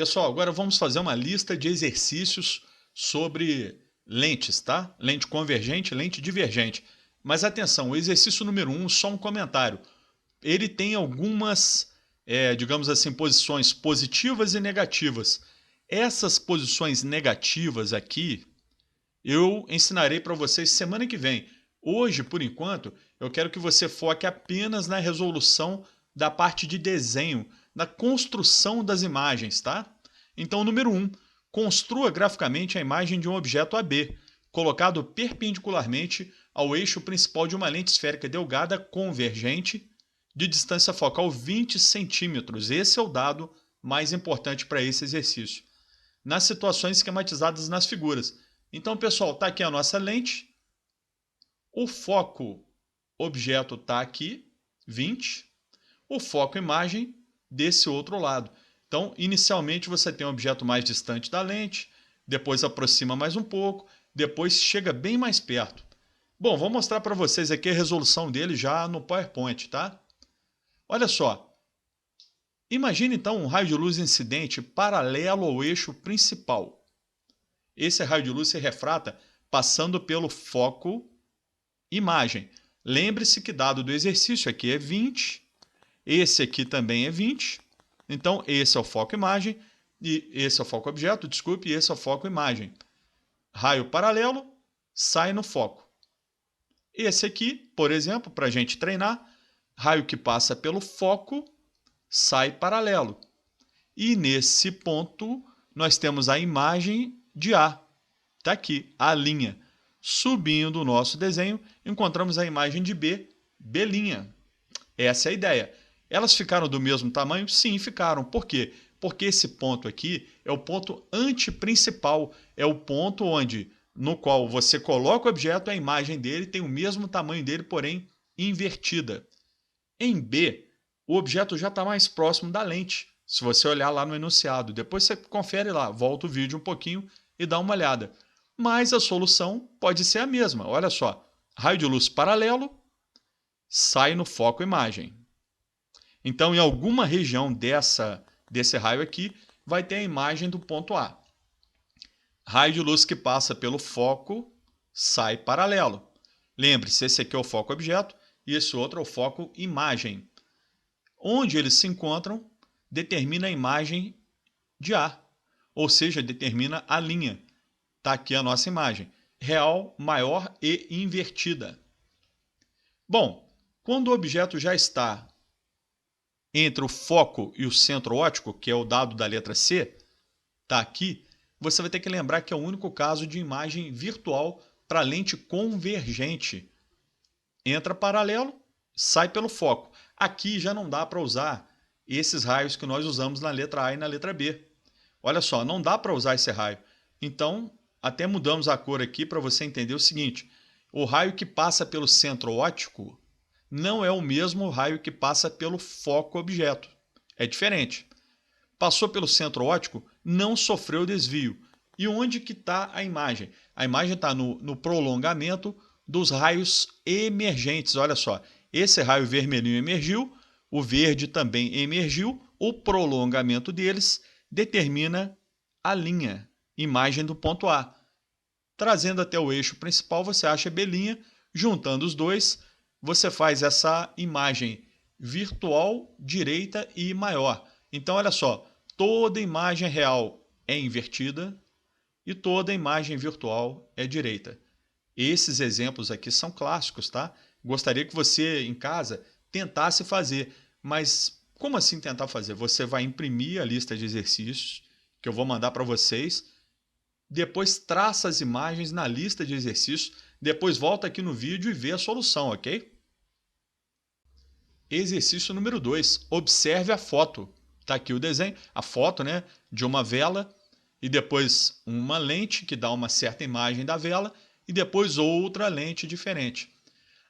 Pessoal, agora vamos fazer uma lista de exercícios sobre lentes, tá? Lente convergente, lente divergente. Mas atenção, o exercício número 1, só um comentário. Ele tem algumas, digamos assim, posições positivas e negativas. Essas posições negativas aqui, eu ensinarei para vocês semana que vem. Hoje, por enquanto, eu quero que você foque apenas na resolução da parte de desenho, na construção das imagens, tá? Então, número 1, construa graficamente a imagem de um objeto AB, colocado perpendicularmente ao eixo principal de uma lente esférica delgada convergente de distância focal 20 centímetros. Esse é o dado mais importante para esse exercício. Nas situações esquematizadas nas figuras. Então, pessoal, está aqui a nossa lente. O foco objeto está aqui, 20. O foco imagem desse outro lado. Então, inicialmente você tem um objeto mais distante da lente, depois aproxima mais um pouco, depois chega bem mais perto. Bom, vou mostrar para vocês aqui a resolução dele já no PowerPoint, tá? Olha só. Imagine então um raio de luz incidente paralelo ao eixo principal. Esse raio de luz se refrata passando pelo foco imagem. Lembre-se que dado do exercício aqui é 20, esse aqui também é 20, então esse é o foco imagem, e esse é o foco objeto, desculpe, e esse é o foco imagem. Raio paralelo, sai no foco. Esse aqui, por exemplo, para a gente treinar, raio que passa pelo foco, sai paralelo. E nesse ponto, nós temos a imagem de A. Está aqui, a linha. Subindo o nosso desenho, encontramos a imagem de B, B'. Essa é a ideia. Elas ficaram do mesmo tamanho? Sim, ficaram. Por quê? Porque esse ponto aqui é o ponto antiprincipal. É o ponto no qual você coloca o objeto, a imagem dele tem o mesmo tamanho dele, porém invertida. Em B, o objeto já está mais próximo da lente. Se você olhar lá no enunciado, depois você confere lá, volta o vídeo um pouquinho e dá uma olhada. Mas a solução pode ser a mesma. Olha só, raio de luz paralelo, sai no foco imagem. Então, em alguma região desse raio aqui, vai ter a imagem do ponto A. Raio de luz que passa pelo foco, sai paralelo. Lembre-se, esse aqui é o foco objeto e esse outro é o foco imagem. Onde eles se encontram, determina a imagem de A, ou seja, determina a linha. Está aqui a nossa imagem, real, maior e invertida. Bom, quando o objeto já está entre o foco e o centro óptico, que é o dado da letra C, está aqui, você vai ter que lembrar que é o único caso de imagem virtual para lente convergente. Entra paralelo, sai pelo foco. Aqui já não dá para usar esses raios que nós usamos na letra A e na letra B. Olha só, não dá para usar esse raio. Então, até mudamos a cor aqui para você entender o seguinte. O raio que passa pelo centro óptico não é o mesmo raio que passa pelo foco objeto. É diferente. Passou pelo centro óptico, não sofreu desvio. E onde que está a imagem? A imagem está no prolongamento dos raios emergentes. Olha só, esse raio vermelhinho emergiu, o verde também emergiu, o prolongamento deles determina a linha, imagem do ponto A. Trazendo até o eixo principal, você acha B', juntando os dois, você faz essa imagem virtual, direita e maior. Então, olha só, toda imagem real é invertida e toda imagem virtual é direita. Esses exemplos aqui são clássicos, tá? Gostaria que você, em casa, tentasse fazer. Mas como assim tentar fazer? Você vai imprimir a lista de exercícios que eu vou mandar para vocês, depois traça as imagens na lista de exercícios, depois volta aqui no vídeo e vê a solução, ok? Exercício número 2. Observe a foto. Está aqui o desenho, a foto, né, de uma vela e depois uma lente que dá uma certa imagem da vela e depois outra lente diferente.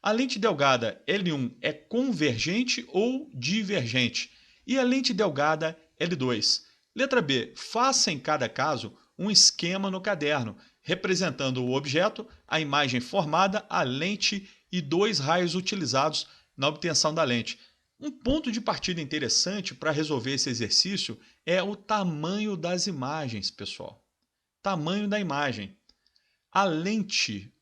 A lente delgada L1 é convergente ou divergente? E a lente delgada L2? Letra B. Faça em cada caso um esquema no caderno, representando o objeto, a imagem formada, a lente e dois raios utilizados na obtenção da lente. Um ponto de partida interessante para resolver esse exercício é o tamanho das imagens, pessoal. Tamanho da imagem. A lente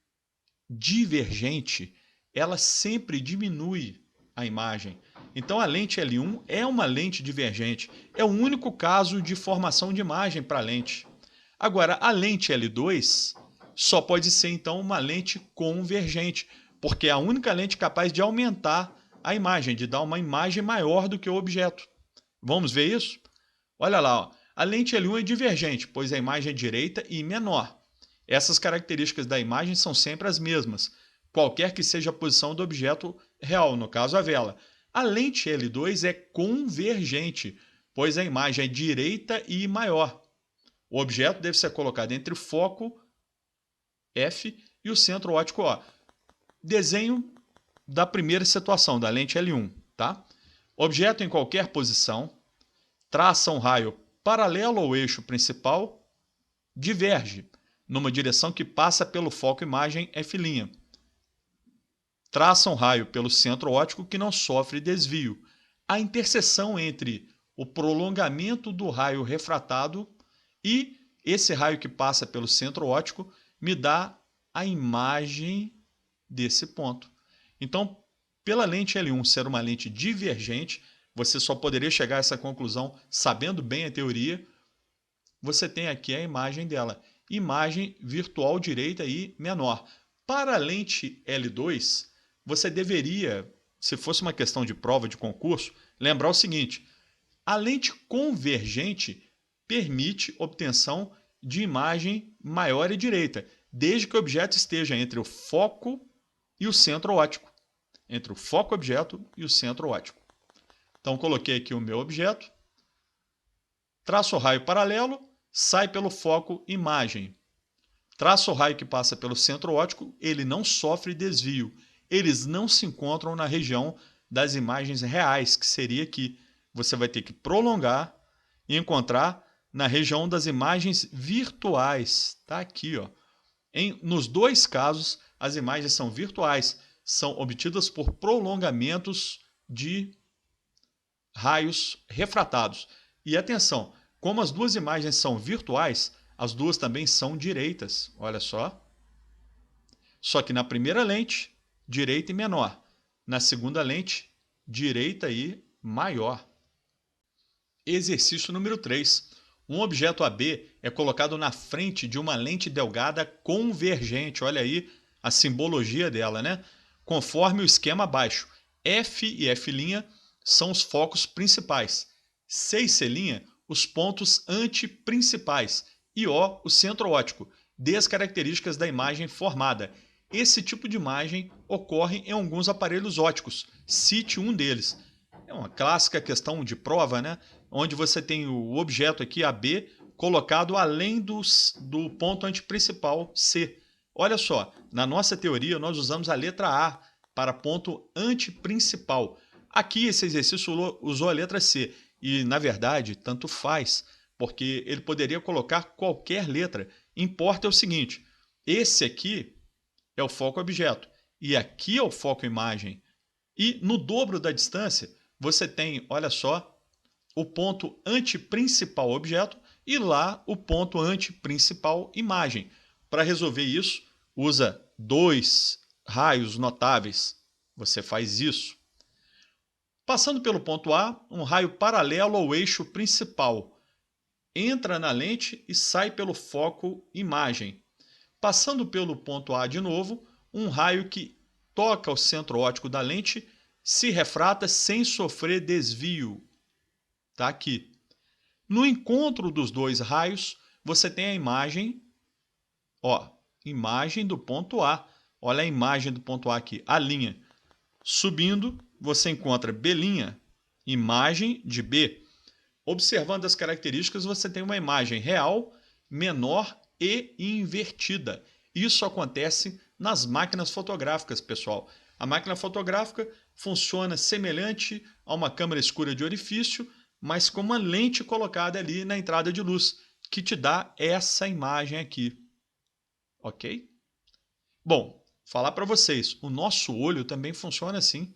divergente, ela sempre diminui a imagem. Então a lente L1 é uma lente divergente. É o único caso de formação de imagem para a lente. Agora, a lente L2 só pode ser então uma lente convergente, porque é a única lente capaz de aumentar a imagem, de dar uma imagem maior do que o objeto. Vamos ver isso? Olha lá, ó. A lente L1 é divergente, pois a imagem é direita e menor. Essas características da imagem são sempre as mesmas, qualquer que seja a posição do objeto real, no caso a vela. A lente L2 é convergente, pois a imagem é direita e maior. O objeto deve ser colocado entre o foco F e o centro óptico O. Desenho da primeira situação, da lente L1. Tá? Objeto em qualquer posição, traça um raio paralelo ao eixo principal, diverge numa direção que passa pelo foco imagem F'. Traça um raio pelo centro óptico que não sofre desvio. A interseção entre o prolongamento do raio refratado e esse raio que passa pelo centro óptico me dá a imagem desse ponto. Então, pela lente L1 ser uma lente divergente, você só poderia chegar a essa conclusão sabendo bem a teoria. Você tem aqui a imagem dela. Imagem virtual direita e menor. Para a lente L2, você deveria, se fosse uma questão de prova de concurso, lembrar o seguinte: a lente convergente permite obtenção de imagem maior e direita, desde que o objeto esteja entre o foco e o centro óptico. Entre o foco objeto e o centro óptico. Então, coloquei aqui o meu objeto, traço o raio paralelo, sai pelo foco imagem. Traço o raio que passa pelo centro óptico, ele não sofre desvio. Eles não se encontram na região das imagens reais, que seria aqui. Você vai ter que prolongar e encontrar na região das imagens virtuais. Está aqui, ó. Nos dois casos, as imagens são virtuais, são obtidas por prolongamentos de raios refratados. E atenção, como as duas imagens são virtuais, as duas também são direitas. Olha só. Só que na primeira lente, direita e menor. Na segunda lente, direita e maior. Exercício número 3. Um objeto AB é colocado na frente de uma lente delgada convergente. Olha aí a simbologia dela, né? Conforme o esquema abaixo. F e F' são os focos principais. C e C' os pontos antiprincipais. E O, o centro óptico. Dê as características da imagem formada. Esse tipo de imagem ocorre em alguns aparelhos ópticos. Cite um deles. É uma clássica questão de prova, né? Onde você tem o objeto aqui, AB, colocado além do ponto antiprincipal C. Olha só, na nossa teoria nós usamos a letra A para ponto antiprincipal. Aqui esse exercício usou a letra C e, na verdade, tanto faz, porque ele poderia colocar qualquer letra. Importa é o seguinte, esse aqui é o foco objeto e aqui é o foco imagem. E no dobro da distância, você tem, olha só, o ponto antiprincipal objeto e lá o ponto antiprincipal imagem. Para resolver isso, usa dois raios notáveis. Você faz isso. Passando pelo ponto A, um raio paralelo ao eixo principal. Entra na lente e sai pelo foco imagem. Passando pelo ponto A de novo, um raio que toca o centro óptico da lente se refrata sem sofrer desvio. Está aqui. No encontro dos dois raios, você tem a imagem, ó, imagem do ponto A. Olha a imagem do ponto A aqui, a linha. Subindo, você encontra B', imagem de B. Observando as características, você tem uma imagem real, menor e invertida. Isso acontece nas máquinas fotográficas, pessoal. A máquina fotográfica funciona semelhante a uma câmera escura de orifício, mas com uma lente colocada ali na entrada de luz, que te dá essa imagem aqui. Ok? Bom, falar para vocês, o nosso olho também funciona assim.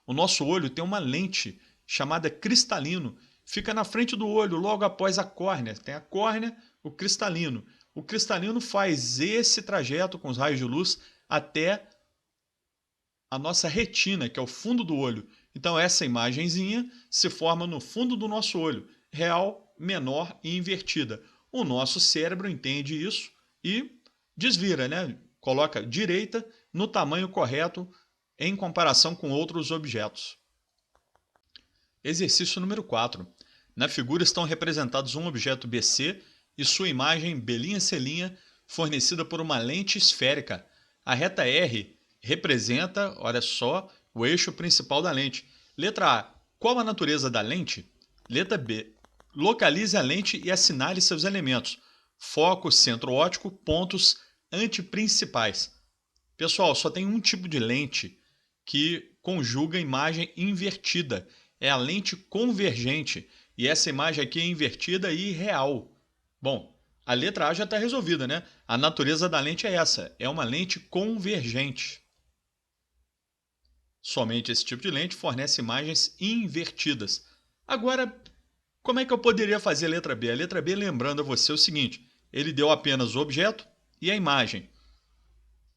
O nosso olho tem uma lente chamada cristalino. Fica na frente do olho, logo após a córnea. Tem a córnea, o cristalino. O cristalino faz esse trajeto com os raios de luz até a nossa retina, que é o fundo do olho. Então essa imagenzinha se forma no fundo do nosso olho, real, menor e invertida. O nosso cérebro entende isso e desvira, né? Coloca direita no tamanho correto em comparação com outros objetos. Exercício número 4. Na figura estão representados um objeto BC e sua imagem B'', fornecida por uma lente esférica. A reta R representa, olha só, o eixo principal da lente. Letra A. Qual a natureza da lente? Letra B. Localize a lente e assinale seus elementos. Foco, centro óptico, pontos antiprincipais. Pessoal, só tem um tipo de lente que conjuga imagem invertida. É a lente convergente. E essa imagem aqui é invertida e real. Bom, a letra A já está resolvida, né? A natureza da lente é essa. É uma lente convergente. Somente esse tipo de lente fornece imagens invertidas. Agora, como é que eu poderia fazer a letra B? A letra B, lembrando a você o seguinte, ele deu apenas o objeto e a imagem.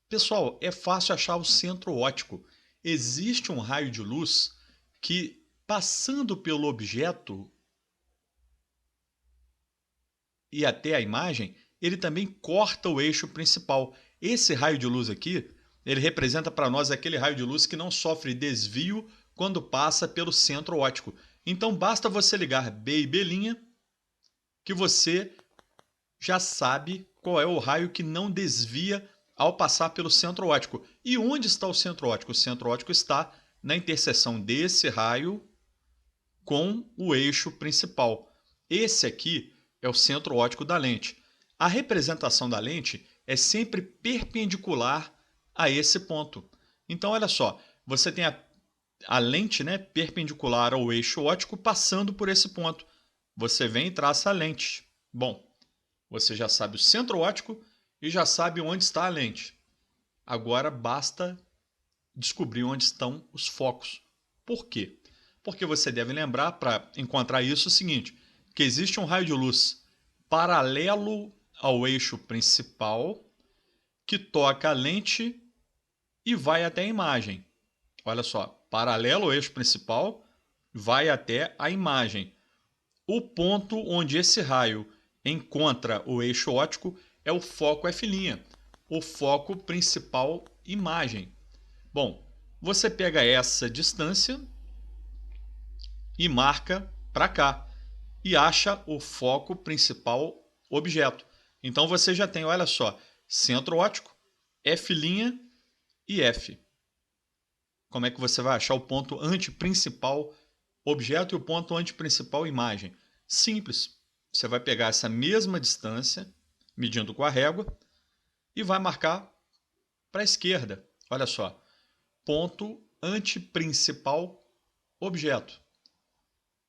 Pessoal, é fácil achar o centro óptico. Existe um raio de luz que, passando pelo objeto e até a imagem, ele também corta o eixo principal. Esse raio de luz aqui, ele representa para nós aquele raio de luz que não sofre desvio quando passa pelo centro óptico. Então basta você ligar B e B', que você já sabe qual é o raio que não desvia ao passar pelo centro óptico. E onde está o centro óptico? O centro óptico está na interseção desse raio com o eixo principal. Esse aqui é o centro óptico da lente. A representação da lente é sempre perpendicular a esse ponto. Então, olha só, você tem a lente, né, perpendicular ao eixo óptico passando por esse ponto. Você vem e traça a lente. Bom, você já sabe o centro óptico e já sabe onde está a lente. Agora basta descobrir onde estão os focos. Por quê? Porque você deve lembrar, para encontrar isso, o seguinte, que existe um raio de luz paralelo ao eixo principal que toca a lente e vai até a imagem. Olha só, paralelo ao eixo principal, vai até a imagem. O ponto onde esse raio encontra o eixo óptico é o foco F', o foco principal imagem. Bom, você pega essa distância e marca para cá e acha o foco principal objeto. Então você já tem, olha só, centro óptico, F' e F. Como é que você vai achar o ponto antiprincipal objeto e o ponto antiprincipal imagem? Simples. Você vai pegar essa mesma distância, medindo com a régua, e vai marcar para a esquerda. Olha só, ponto antiprincipal objeto.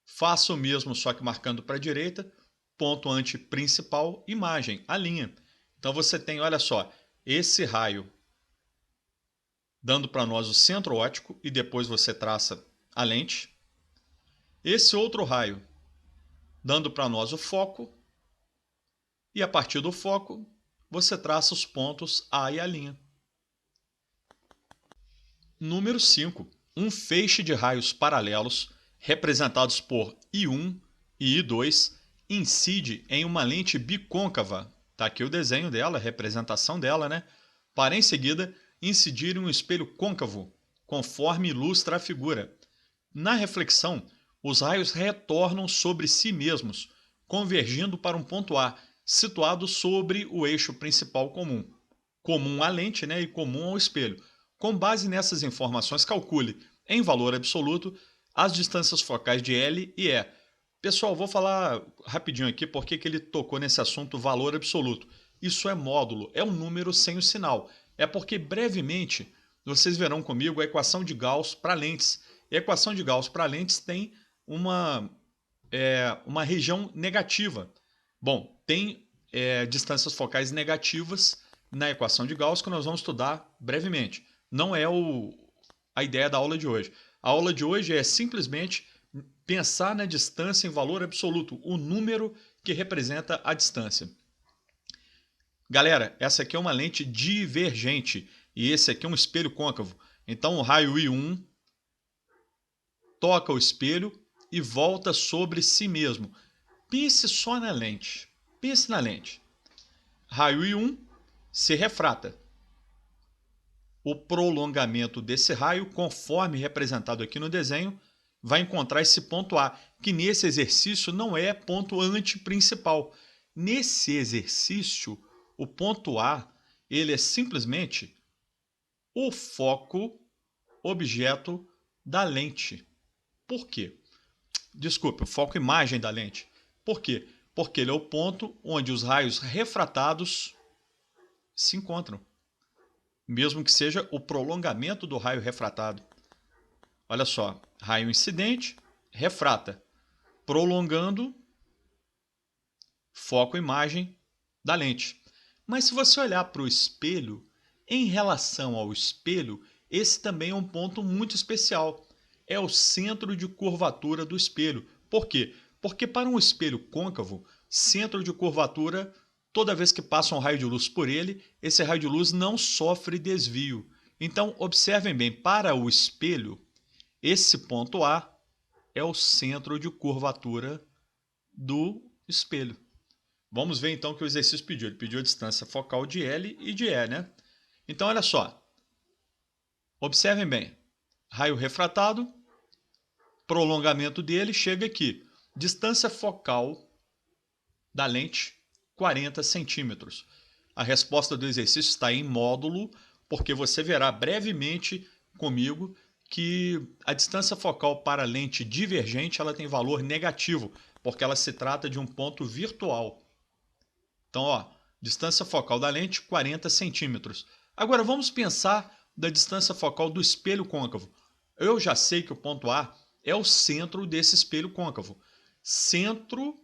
Faça o mesmo, só que marcando para a direita, ponto antiprincipal imagem, a linha. Então você tem, olha só, esse raio dando para nós o centro óptico e depois você traça a lente. Esse outro raio dando para nós o foco e a partir do foco você traça os pontos A e a linha. Número 5. Um feixe de raios paralelos, representados por I1 e I2, incide em uma lente bicôncava. Está aqui o desenho dela, a representação dela, né? Para em seguida incidir em um espelho côncavo, conforme ilustra a figura. Na reflexão, os raios retornam sobre si mesmos, convergindo para um ponto A, situado sobre o eixo principal comum. Comum à lente, né, e comum ao espelho. Com base nessas informações, calcule, em valor absoluto, as distâncias focais de L e E. Pessoal, vou falar rapidinho aqui porque que ele tocou nesse assunto valor absoluto. Isso é módulo, é um número sem o sinal. É porque brevemente vocês verão comigo a equação de Gauss para lentes. E a equação de Gauss para lentes tem uma região negativa. Bom, tem distâncias focais negativas na equação de Gauss que nós vamos estudar brevemente. Não é a ideia da aula de hoje. A aula de hoje é simplesmente pensar na distância em valor absoluto, o número que representa a distância. Galera, essa aqui é uma lente divergente e esse aqui é um espelho côncavo. Então o raio I1 toca o espelho e volta sobre si mesmo. Pense só na lente. Pense na lente. Raio I1 se refrata. O prolongamento desse raio, conforme representado aqui no desenho, vai encontrar esse ponto A, que nesse exercício não é ponto antiprincipal. Nesse exercício, o ponto A, ele é simplesmente o foco objeto da lente. Por quê? Desculpe, o foco imagem da lente. Por quê? Porque ele é o ponto onde os raios refratados se encontram. Mesmo que seja o prolongamento do raio refratado. Olha só, raio incidente, refrata, prolongando, foco imagem da lente. Mas se você olhar para o espelho, em relação ao espelho, esse também é um ponto muito especial. É o centro de curvatura do espelho. Por quê? Porque para um espelho côncavo, centro de curvatura, toda vez que passa um raio de luz por ele, esse raio de luz não sofre desvio. Então, observem bem, para o espelho, esse ponto A é o centro de curvatura do espelho. Vamos ver então o que o exercício pediu. Ele pediu a distância focal de L e de E, né? Então, olha só. Observem bem. Raio refratado, prolongamento dele chega aqui. Distância focal da lente, 40 centímetros. A resposta do exercício está em módulo, porque você verá brevemente comigo que a distância focal para a lente divergente ela tem valor negativo, porque ela se trata de um ponto virtual. Então, ó, distância focal da lente, 40 centímetros. Agora, vamos pensar da distância focal do espelho côncavo. Eu já sei que o ponto A é o centro desse espelho côncavo. Centro,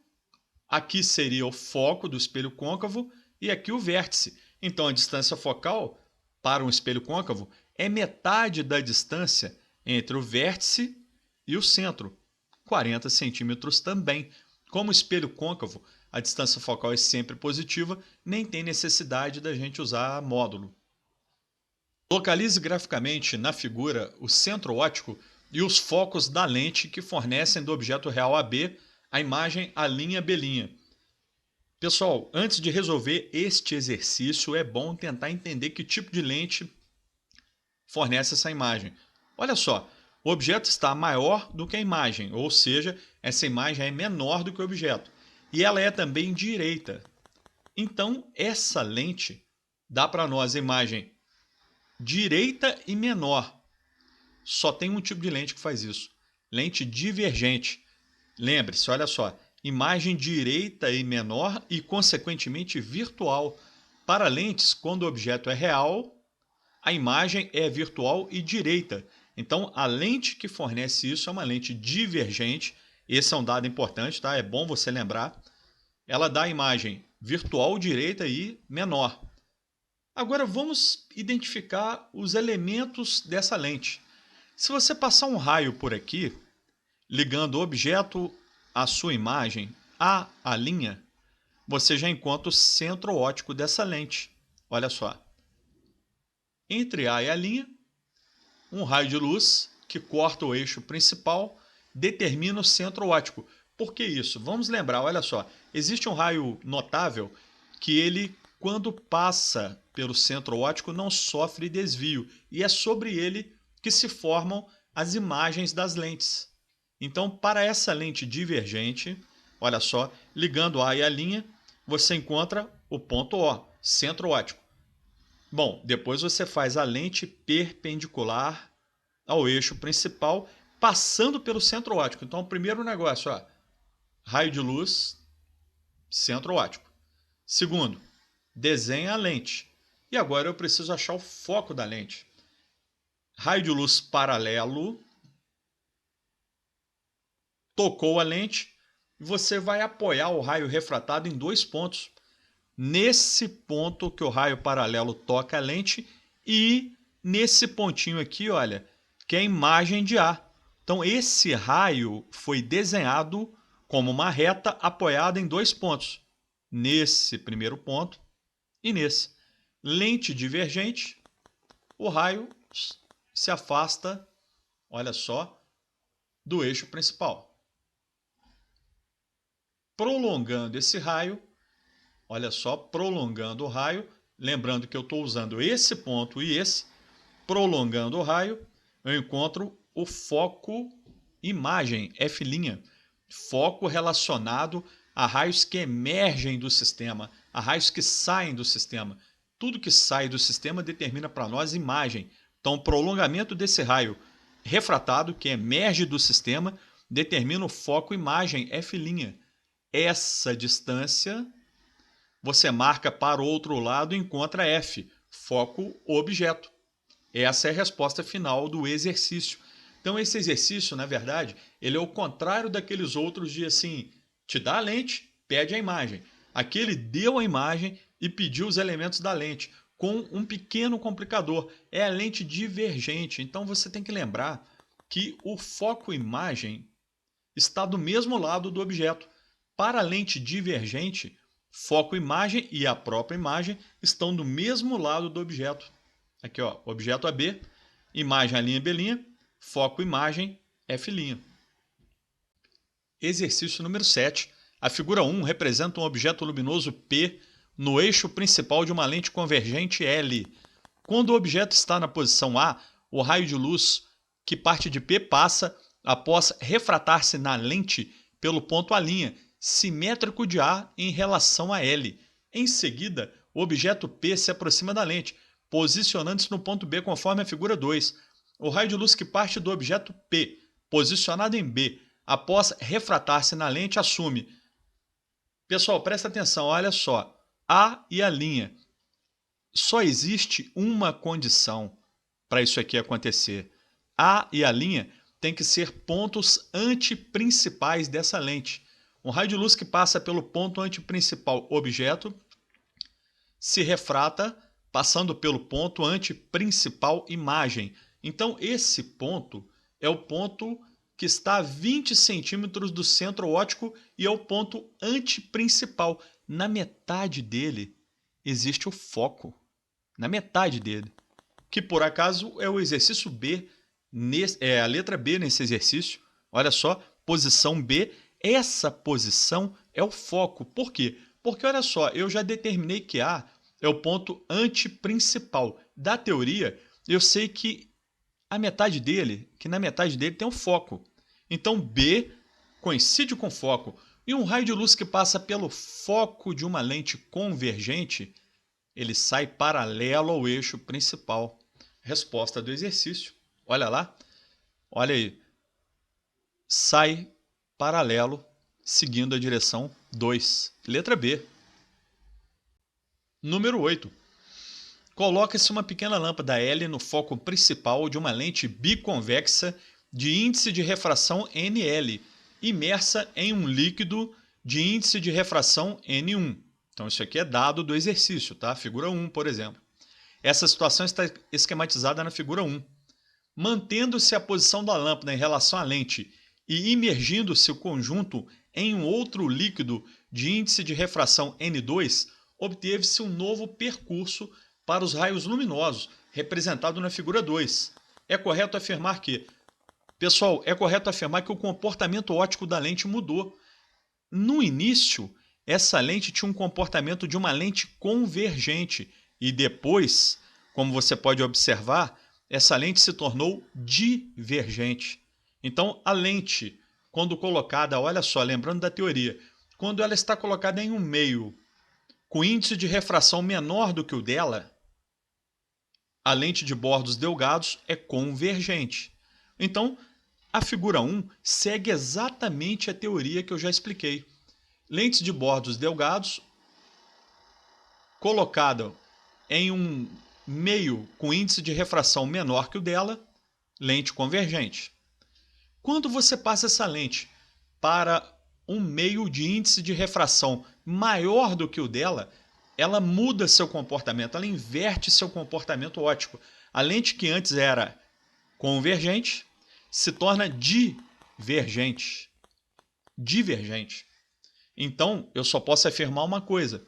aqui seria o foco do espelho côncavo e aqui o vértice. Então, a distância focal para um espelho côncavo é metade da distância entre o vértice e o centro, 40 centímetros também. Como espelho côncavo, a distância focal é sempre positiva, nem tem necessidade da gente usar módulo. Localize graficamente na figura o centro óptico e os focos da lente que fornecem do objeto real AB a imagem A', B'. Pessoal, antes de resolver este exercício, é bom tentar entender que tipo de lente fornece essa imagem. Olha só, o objeto está maior do que a imagem, ou seja, essa imagem é menor do que o objeto. E ela é também direita. Então, essa lente dá para nós a imagem direita e menor. Só tem um tipo de lente que faz isso. Lente divergente. Lembre-se, olha só, imagem direita e menor e, consequentemente, virtual. Para lentes, quando o objeto é real, a imagem é virtual e direita. Então, a lente que fornece isso é uma lente divergente. Esse é um dado importante, tá? É bom você lembrar. Ela dá a imagem virtual direita e menor. Agora, vamos identificar os elementos dessa lente. Se você passar um raio por aqui, ligando o objeto à sua imagem, a linha, você já encontra o centro óptico dessa lente. Olha só. Entre A e a linha, um raio de luz que corta o eixo principal determina o centro óptico. Por que isso? Vamos lembrar, olha só, existe um raio notável que ele, quando passa pelo centro óptico, não sofre desvio. E é sobre ele que se formam as imagens das lentes. Então, para essa lente divergente, olha só, ligando A e a linha, você encontra o ponto O, centro óptico. Bom, depois você faz a lente perpendicular ao eixo principal, passando pelo centro óptico. Então, o primeiro negócio, ó, raio de luz, centro óptico. Segundo, desenha a lente. E agora eu preciso achar o foco da lente. Raio de luz paralelo, tocou a lente, você vai apoiar o raio refratado em dois pontos. Nesse ponto que o raio paralelo toca a lente e nesse pontinho aqui, olha, que é a imagem de A. Então, esse raio foi desenhado como uma reta apoiada em dois pontos. Nesse primeiro ponto e nesse. Lente divergente, o raio se afasta, olha só, do eixo principal. Prolongando esse raio, olha só, prolongando o raio, lembrando que eu estou usando esse ponto e esse, prolongando o raio, eu encontro o foco imagem, F', foco relacionado a raios que emergem do sistema, a raios que saem do sistema. Tudo que sai do sistema determina para nós imagem. Então, o prolongamento desse raio refratado, que emerge do sistema, determina o foco imagem, F'. Essa distância você marca para o outro lado e encontra F, foco objeto. Essa é a resposta final do exercício. Então, esse exercício, na verdade, ele é o contrário daqueles outros de assim, te dá a lente, pede a imagem. Aqui ele deu a imagem e pediu os elementos da lente, com um pequeno complicador. É a lente divergente. Então, você tem que lembrar que o foco imagem está do mesmo lado do objeto. Para a lente divergente, foco imagem e a própria imagem estão do mesmo lado do objeto. Aqui, ó, objeto AB, imagem A', B', foco imagem F'. Exercício número 7. A figura 1 representa um objeto luminoso P no eixo principal de uma lente convergente L. Quando o objeto está na posição A, o raio de luz que parte de P passa, após refratar-se na lente pelo ponto A', simétrico de A em relação a L. Em seguida, o objeto P se aproxima da lente, posicionando-se no ponto B conforme a figura 2. O raio de luz que parte do objeto P, posicionado em B, após refratar-se na lente, assume. Pessoal, presta atenção, olha só. A e a linha. Só existe uma condição para isso aqui acontecer. A e a linha têm que ser pontos antiprincipais dessa lente. Um raio de luz que passa pelo ponto antiprincipal objeto se refrata passando pelo ponto antiprincipal imagem. Então, esse ponto é o ponto que está a 20 centímetros do centro óptico e é o ponto antiprincipal. Na metade dele existe o foco. Na metade dele. Que, por acaso, é o exercício B, é a letra B nesse exercício. Olha só, posição B. Essa posição é o foco. Por quê? Porque, olha só, eu já determinei que A é o ponto antiprincipal. Da teoria, eu sei que na metade dele tem um foco. Então, B coincide com foco. E um raio de luz que passa pelo foco de uma lente convergente, ele sai paralelo ao eixo principal. Resposta do exercício. Olha lá. Olha aí. Sai paralelo, seguindo a direção 2. Letra B. Número 8. Coloca-se uma pequena lâmpada L no foco principal de uma lente biconvexa de índice de refração NL, imersa em um líquido de índice de refração N1. Então, isso aqui é dado do exercício, tá? Figura 1, por exemplo. Essa situação está esquematizada na figura 1. Mantendo-se a posição da lâmpada em relação à lente e imergindo-se o conjunto em um outro líquido de índice de refração N2, obteve-se um novo percurso para os raios luminosos, representado na figura 2. É correto afirmar que... Pessoal, é correto afirmar que o comportamento óptico da lente mudou. No início, essa lente tinha um comportamento de uma lente convergente e depois, como você pode observar, essa lente se tornou divergente. Então, a lente, quando colocada, olha só, lembrando da teoria, quando ela está colocada em um meio com índice de refração menor do que o dela, a lente de bordos delgados é convergente. Então, a figura 1 segue exatamente a teoria que eu já expliquei. Lentes de bordos delgados, colocada em um meio com índice de refração menor que o dela, lente convergente. Quando você passa essa lente para um meio de índice de refração maior do que o dela, ela muda seu comportamento, ela inverte seu comportamento óptico. A lente que antes era convergente, se torna divergente. Divergente. Então, eu só posso afirmar uma coisa.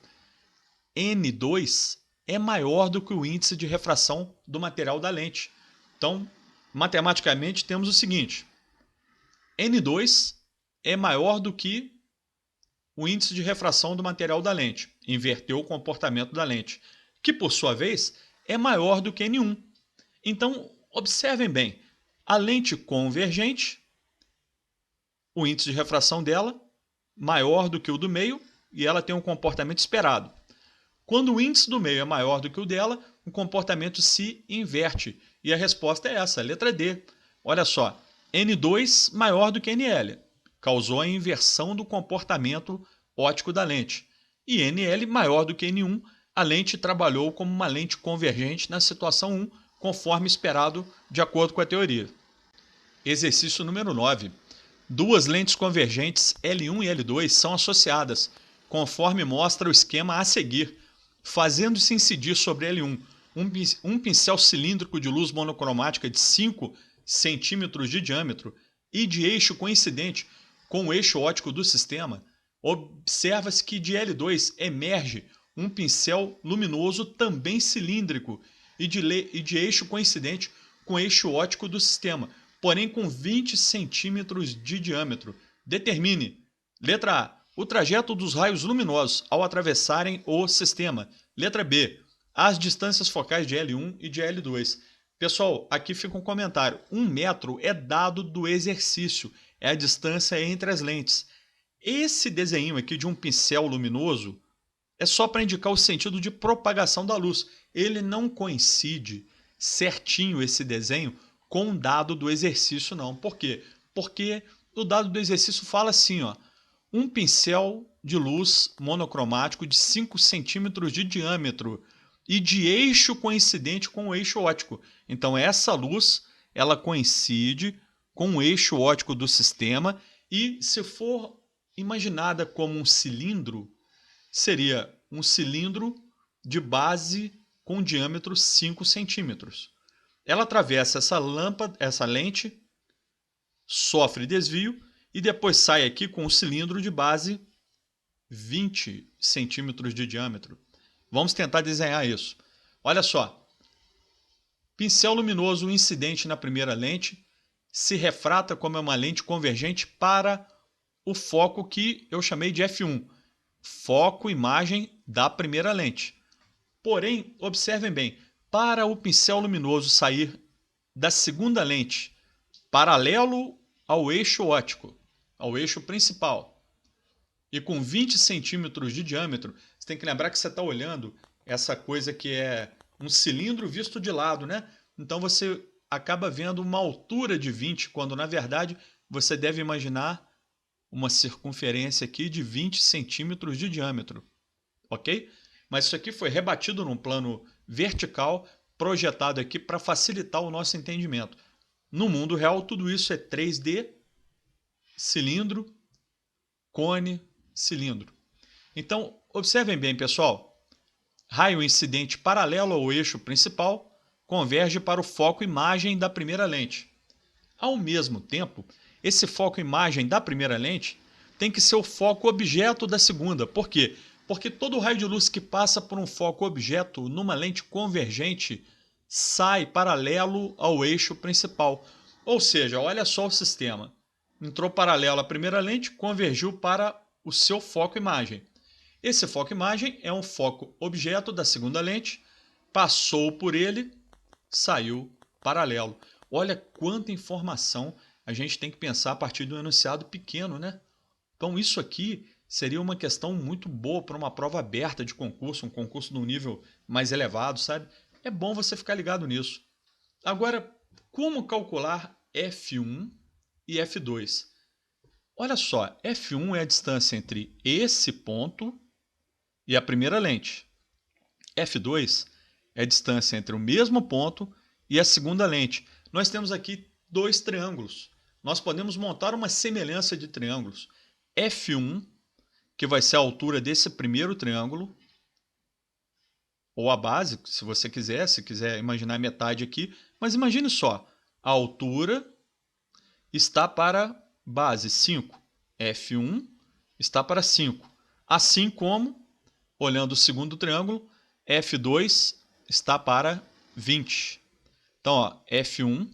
N2 é maior do que o índice de refração do material da lente. Então, matematicamente, temos o seguinte. N2 é maior do que o índice de refração do material da lente. Inverteu o comportamento da lente, que, por sua vez, é maior do que N1. Então, observem bem. A lente convergente, o índice de refração dela, maior do que o do meio, e ela tem um comportamento esperado. Quando o índice do meio é maior do que o dela, o comportamento se inverte. E a resposta é essa, a letra D. Olha só, N2 maior do que NL. Causou a inversão do comportamento óptico da lente. E NL maior do que N1, a lente trabalhou como uma lente convergente na situação 1, conforme esperado de acordo com a teoria. Exercício número 9. Duas lentes convergentes L1 e L2 são associadas, conforme mostra o esquema a seguir, fazendo-se incidir sobre L1 um pincel cilíndrico de luz monocromática de 5 centímetros de diâmetro e de eixo coincidente com o eixo óptico do sistema. Observa-se que de L2 emerge um pincel luminoso também cilíndrico e de eixo coincidente com o eixo óptico do sistema, porém com 20 centímetros de diâmetro. Determine. Letra A. O trajeto dos raios luminosos ao atravessarem o sistema. Letra B. As distâncias focais de L1 e de L2. Pessoal, aqui fica um comentário. 1 metro é dado do exercício. É a distância entre as lentes. Esse desenho aqui de um pincel luminoso é só para indicar o sentido de propagação da luz. Ele não coincide certinho esse desenho com o dado do exercício, não. Por quê? Porque o dado do exercício fala assim, ó, um pincel de luz monocromático de 5 centímetros de diâmetro e de eixo coincidente com o eixo óptico. Então, essa luz ela coincide com o eixo óptico do sistema e, se for imaginada como um cilindro, seria um cilindro de base com diâmetro 5 centímetros. Ela atravessa essa lente, sofre desvio e depois sai aqui com um cilindro de base 20 centímetros de diâmetro. Vamos tentar desenhar isso. Olha só. Pincel luminoso incidente na primeira lente se refrata como uma lente convergente para o foco que eu chamei de F1. Foco imagem da primeira lente. Porém, observem bem, para o pincel luminoso sair da segunda lente paralelo ao eixo óptico, ao eixo principal, e com 20 centímetros de diâmetro, você tem que lembrar que você está olhando essa coisa que é um cilindro visto de lado, né? Então você acaba vendo uma altura de 20, quando na verdade você deve imaginar uma circunferência aqui de 20 centímetros de diâmetro, ok? Mas isso aqui foi rebatido num plano vertical, projetado aqui para facilitar o nosso entendimento. No mundo real, tudo isso é 3D, cilindro, cone, cilindro. Então, observem bem, pessoal. Raio incidente paralelo ao eixo principal converge para o foco imagem da primeira lente. Ao mesmo tempo, esse foco imagem da primeira lente tem que ser o foco objeto da segunda. Por quê? Porque todo raio de luz que passa por um foco objeto numa lente convergente sai paralelo ao eixo principal. Ou seja, olha só o sistema. Entrou paralelo à primeira lente, convergiu para o seu foco imagem. Esse foco imagem é um foco objeto da segunda lente, passou por ele, saiu paralelo. Olha quanta informação a gente tem que pensar a partir de um enunciado pequeno, né? Então isso aqui seria uma questão muito boa para uma prova aberta de concurso, um concurso de um nível mais elevado, sabe? É bom você ficar ligado nisso. Agora, como calcular F1 e F2? Olha só, F1 é a distância entre esse ponto e a primeira lente. F2 é a distância entre o mesmo ponto e a segunda lente. Nós temos aqui dois triângulos. Nós podemos montar uma semelhança de triângulos. F1, que vai ser a altura desse primeiro triângulo, ou a base, se você quiser, se quiser imaginar metade aqui. Mas imagine só, a altura está para base 5. F1 está para 5. Assim como, olhando o segundo triângulo, F2 está para 20. Então, ó, F1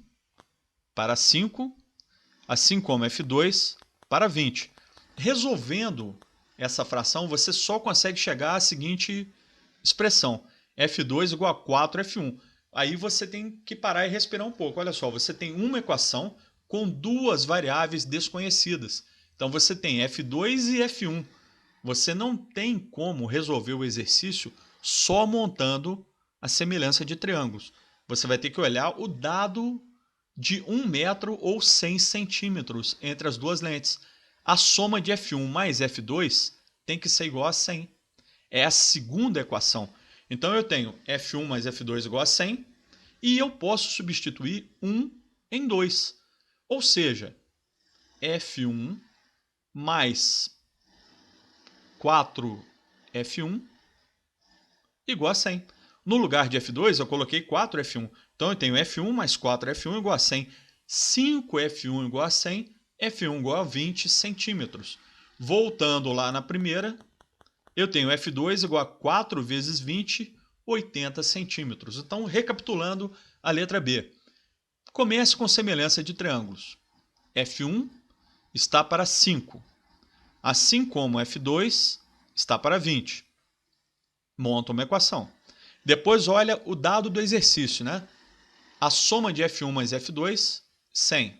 para 5, assim como F2 para 20. Resolvendo essa fração, você só consegue chegar à seguinte expressão: F2 igual a 4F1. Aí você tem que parar e respirar um pouco. Olha só, você tem uma equação com duas variáveis desconhecidas. Então você tem F2 e F1. Você não tem como resolver o exercício só montando a semelhança de triângulos. Você vai ter que olhar o dado de 1 metro ou 100 centímetros entre as duas lentes. A soma de F1 mais F2 tem que ser igual a 100. É a segunda equação. Então eu tenho F1 mais F2 igual a 100 e eu posso substituir 1 em 2. Ou seja, F1 mais 4F1 igual a 100. No lugar de F2 eu coloquei 4F1. Então eu tenho F1 mais 4F1 igual a 100. 5F1 igual a 100, F1 igual a 20 centímetros. Voltando lá na primeira, eu tenho F2 igual a 4 vezes 20, 80 centímetros. Então, recapitulando a letra B. Comece com semelhança de triângulos. F1 está para 5, assim como F2 está para 20. Monta uma equação. Depois olha o dado do exercício, né? A soma de F1 mais F2, 100.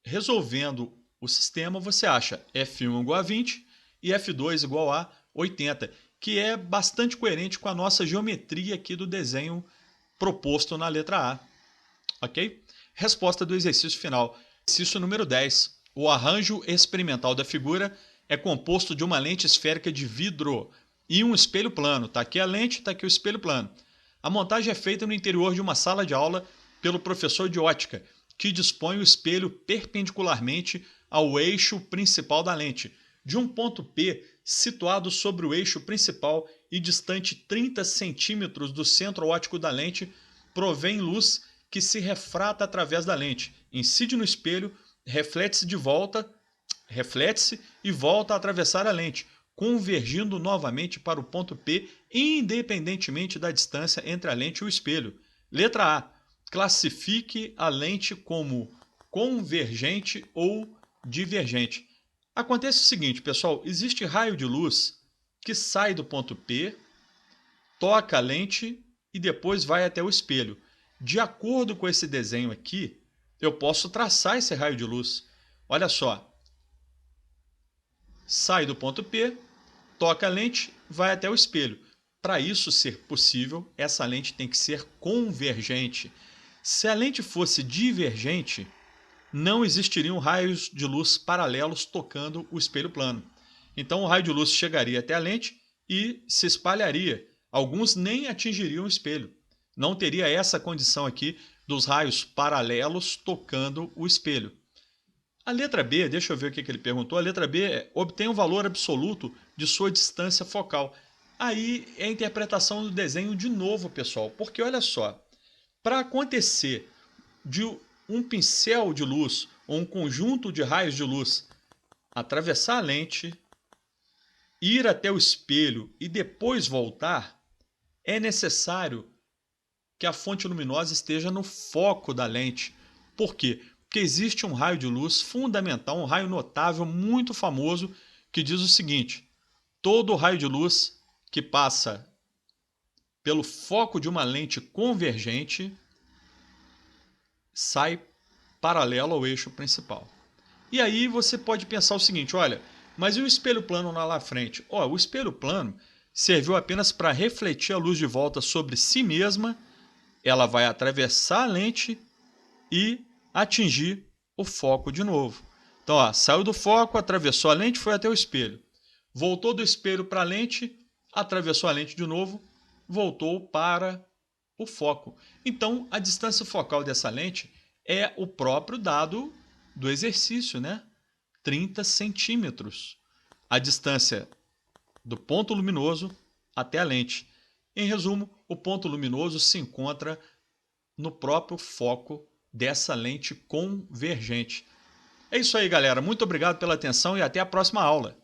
Resolvendo o sistema, você acha F1 igual a 20 e F2 igual a 80, que é bastante coerente com a nossa geometria aqui do desenho proposto na letra A. Ok? Resposta do exercício final. Exercício número 10. O arranjo experimental da figura é composto de uma lente esférica de vidro e um espelho plano. Está aqui a lente, está aqui o espelho plano. A montagem é feita no interior de uma sala de aula pelo professor de ótica, que dispõe o espelho perpendicularmente ao eixo principal da lente, de um ponto P situado sobre o eixo principal e distante 30 centímetros do centro óptico da lente, provém luz que se refrata através da lente, incide no espelho, reflete-se e volta a atravessar a lente, convergindo novamente para o ponto P, independentemente da distância entre a lente e o espelho. Letra A. Classifique a lente como convergente ou divergente. Acontece o seguinte, pessoal, existe raio de luz que sai do ponto P, toca a lente e depois vai até o espelho. De acordo com esse desenho aqui, eu posso traçar esse raio de luz. Olha só. Sai do ponto P, toca a lente, vai até o espelho. Para isso ser possível, essa lente tem que ser convergente. Se a lente fosse divergente, não existiriam raios de luz paralelos tocando o espelho plano. Então o raio de luz chegaria até a lente e se espalharia. Alguns nem atingiriam o espelho. Não teria essa condição aqui dos raios paralelos tocando o espelho. A letra B, deixa eu ver o que ele perguntou. A letra B é: obtém o valor absoluto de sua distância focal. Aí é a interpretação do desenho de novo, pessoal. Porque olha só, para acontecer de um pincel de luz ou um conjunto de raios de luz atravessar a lente, ir até o espelho e depois voltar, é necessário que a fonte luminosa esteja no foco da lente. Por quê? Porque existe um raio de luz fundamental, um raio notável, muito famoso, que diz o seguinte: todo raio de luz que passa pelo foco de uma lente convergente sai paralelo ao eixo principal. E aí você pode pensar o seguinte, olha, mas e o espelho plano lá na frente? O espelho plano serviu apenas para refletir a luz de volta sobre si mesma, ela vai atravessar a lente e atingir o foco de novo. Então, saiu do foco, atravessou a lente, foi até o espelho. Voltou do espelho para a lente, atravessou a lente de novo, voltou para o foco. Então, a distância focal dessa lente é o próprio dado do exercício, né? 30 centímetros. A distância do ponto luminoso até a lente. Em resumo, o ponto luminoso se encontra no próprio foco dessa lente convergente. É isso aí, galera. Muito obrigado pela atenção e até a próxima aula.